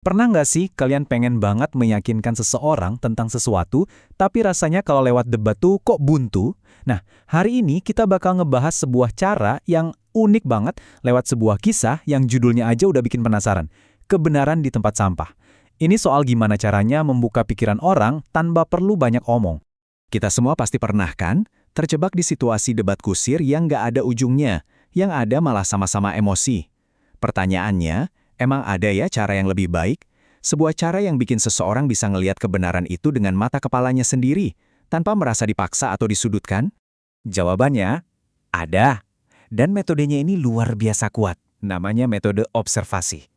Pernah nggak sih kalian pengen banget meyakinkan seseorang tentang sesuatu, tapi rasanya kalau lewat debat tuh kok buntu? Nah, hari ini kita bakal ngebahas sebuah cara yang unik banget lewat sebuah kisah yang judulnya aja udah bikin penasaran. Kebenaran di tempat sampah. Ini soal gimana caranya membuka pikiran orang tanpa perlu banyak omong. Kita semua pasti pernah kan? Terjebak di situasi debat kusir yang nggak ada ujungnya, yang ada malah sama-sama emosi. Pertanyaannya, emang ada ya cara yang lebih baik? Sebuah cara yang bikin seseorang bisa ngelihat kebenaran itu dengan mata kepalanya sendiri, tanpa merasa dipaksa atau disudutkan? Jawabannya, ada. Dan metodenya ini luar biasa kuat. Namanya metode observasi.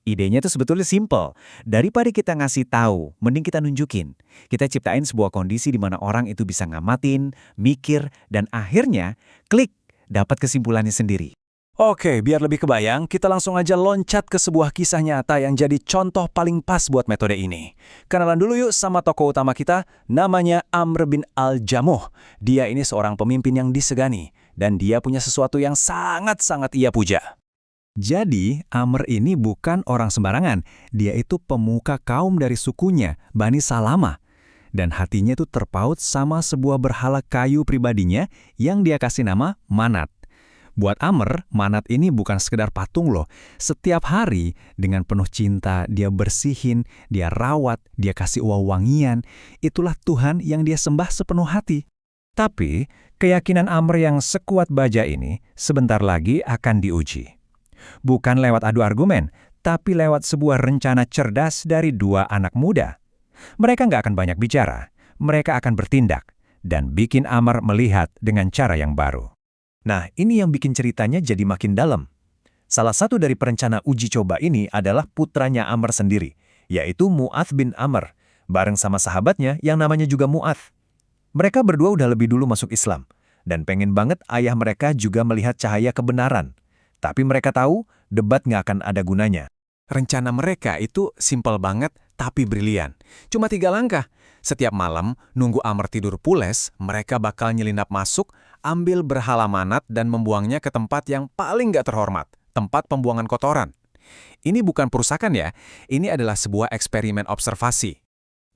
Idenya tuh sebetulnya simple. Daripada kita ngasih tahu, mending kita nunjukin. Kita ciptain sebuah kondisi di mana orang itu bisa ngamatin, mikir, dan akhirnya klik, dapat kesimpulannya sendiri. Oke, biar lebih kebayang, kita langsung aja loncat ke sebuah kisah nyata yang jadi contoh paling pas buat metode ini. Kenalan dulu yuk sama tokoh utama kita, namanya Amr bin Al-Jamuh. Dia ini seorang pemimpin yang disegani, dan dia punya sesuatu yang sangat-sangat ia puja. Jadi, Amr ini bukan orang sembarangan. Dia itu pemuka kaum dari sukunya, Bani Salama. Dan hatinya itu terpaut sama sebuah berhala kayu pribadinya yang dia kasih nama Manat. Buat Amr, Manat ini bukan sekedar patung loh. Setiap hari, dengan penuh cinta, dia bersihin, dia rawat, dia kasih wangian. Itulah Tuhan yang dia sembah sepenuh hati. Tapi, keyakinan Amr yang sekuat baja ini sebentar lagi akan diuji. Bukan lewat adu argumen, tapi lewat sebuah rencana cerdas dari dua anak muda. Mereka nggak akan banyak bicara, mereka akan bertindak, dan bikin Amr melihat dengan cara yang baru. Nah, ini yang bikin ceritanya jadi makin dalam. Salah satu dari perencana uji coba ini adalah putranya Amr sendiri, yaitu Mu'adz bin Amr, bareng sama sahabatnya yang namanya juga Mu'adz. Mereka berdua udah lebih dulu masuk Islam, dan pengen banget ayah mereka juga melihat cahaya kebenaran. Tapi mereka tahu, debat nggak akan ada gunanya. Rencana mereka itu simpel banget, tapi brilian. Cuma 3 langkah. Setiap malam, nunggu Amr tidur pules, mereka bakal nyelinap masuk, ambil berhala Manat dan membuangnya ke tempat yang paling nggak terhormat, tempat pembuangan kotoran. Ini bukan perusakan ya, ini adalah sebuah eksperimen observasi.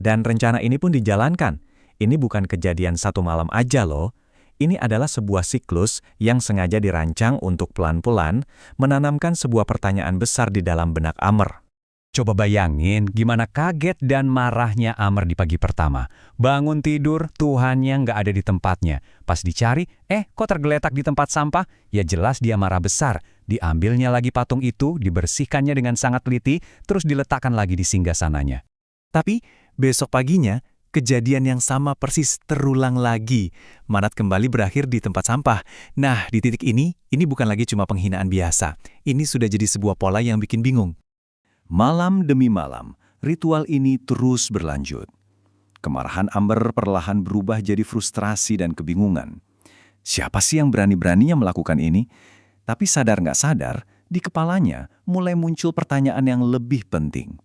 Dan rencana ini pun dijalankan. Ini bukan kejadian satu malam aja loh. Ini adalah sebuah siklus yang sengaja dirancang untuk pelan-pelan menanamkan sebuah pertanyaan besar di dalam benak Amr. Coba bayangin gimana kaget dan marahnya Amr di pagi pertama. Bangun tidur, Tuhannya nggak ada di tempatnya. Pas dicari, kok tergeletak di tempat sampah? Ya jelas dia marah besar. Diambilnya lagi patung itu, dibersihkannya dengan sangat teliti, terus diletakkan lagi di singgasananya. Tapi besok paginya, kejadian yang sama persis terulang lagi. Manat kembali berakhir di tempat sampah. Nah, di titik ini bukan lagi cuma penghinaan biasa. Ini sudah jadi sebuah pola yang bikin bingung. Malam demi malam, ritual ini terus berlanjut. Kemarahan Amr perlahan berubah jadi frustrasi dan kebingungan. Siapa sih yang berani-beraninya melakukan ini? Tapi sadar nggak sadar, di kepalanya mulai muncul pertanyaan yang lebih penting.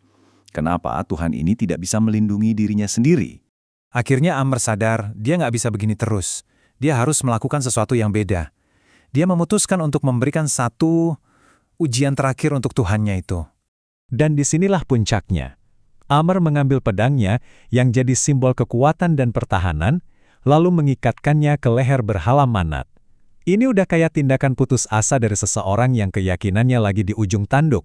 Kenapa Tuhan ini tidak bisa melindungi dirinya sendiri? Akhirnya Amr sadar dia nggak bisa begini terus. Dia harus melakukan sesuatu yang beda. Dia memutuskan untuk memberikan satu ujian terakhir untuk Tuhannya itu. Dan disinilah puncaknya. Amr mengambil pedangnya yang jadi simbol kekuatan dan pertahanan, lalu mengikatkannya ke leher berhala Manat. Ini udah kayak tindakan putus asa dari seseorang yang keyakinannya lagi di ujung tanduk.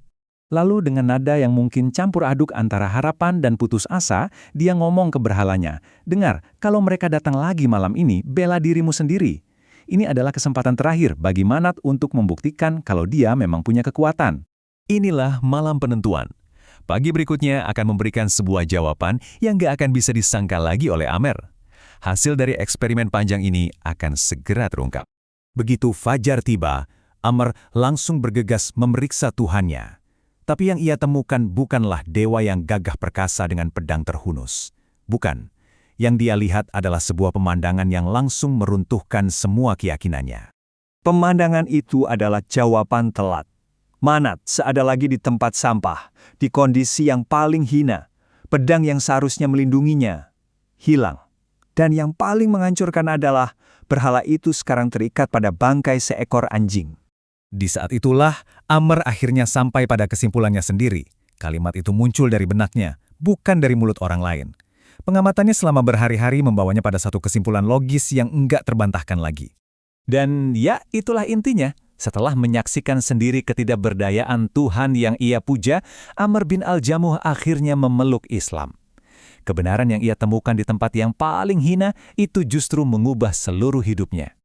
Lalu dengan nada yang mungkin campur aduk antara harapan dan putus asa, dia ngomong ke berhalanya, "Dengar, kalau mereka datang lagi malam ini, bela dirimu sendiri. Ini adalah kesempatan terakhir bagi Manat untuk membuktikan kalau dia memang punya kekuatan." Inilah malam penentuan. Pagi berikutnya akan memberikan sebuah jawaban yang gak akan bisa disangka lagi oleh Amr. Hasil dari eksperimen panjang ini akan segera terungkap. Begitu fajar tiba, Amr langsung bergegas memeriksa Tuhannya. Tapi yang ia temukan bukanlah dewa yang gagah perkasa dengan pedang terhunus. Bukan. Yang dia lihat adalah sebuah pemandangan yang langsung meruntuhkan semua keyakinannya. Pemandangan itu adalah jawaban telat. Manat seada lagi di tempat sampah, di kondisi yang paling hina. Pedang yang seharusnya melindunginya hilang. Dan yang paling menghancurkan adalah berhala itu sekarang terikat pada bangkai seekor anjing. Di saat itulah, Amr akhirnya sampai pada kesimpulannya sendiri. Kalimat itu muncul dari benaknya, bukan dari mulut orang lain. Pengamatannya selama berhari-hari membawanya pada satu kesimpulan logis yang enggak terbantahkan lagi. Dan ya, itulah intinya. Setelah menyaksikan sendiri ketidakberdayaan Tuhan yang ia puja, Amr bin al-Jamuh akhirnya memeluk Islam. Kebenaran yang ia temukan di tempat yang paling hina itu justru mengubah seluruh hidupnya.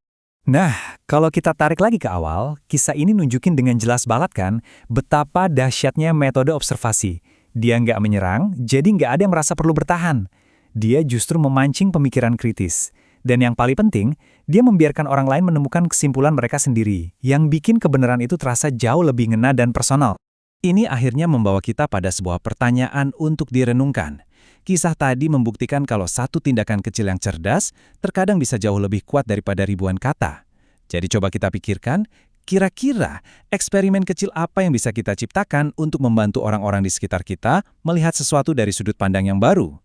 Nah, kalau kita tarik lagi ke awal, kisah ini nunjukin dengan jelas banget kan betapa dahsyatnya metode observasi. Dia nggak menyerang, jadi nggak ada yang merasa perlu bertahan. Dia justru memancing pemikiran kritis. Dan yang paling penting, dia membiarkan orang lain menemukan kesimpulan mereka sendiri, yang bikin kebenaran itu terasa jauh lebih ngena dan personal. Ini akhirnya membawa kita pada sebuah pertanyaan untuk direnungkan. Kisah tadi membuktikan kalau satu tindakan kecil yang cerdas terkadang bisa jauh lebih kuat daripada ribuan kata. Jadi coba kita pikirkan, kira-kira eksperimen kecil apa yang bisa kita ciptakan untuk membantu orang-orang di sekitar kita melihat sesuatu dari sudut pandang yang baru?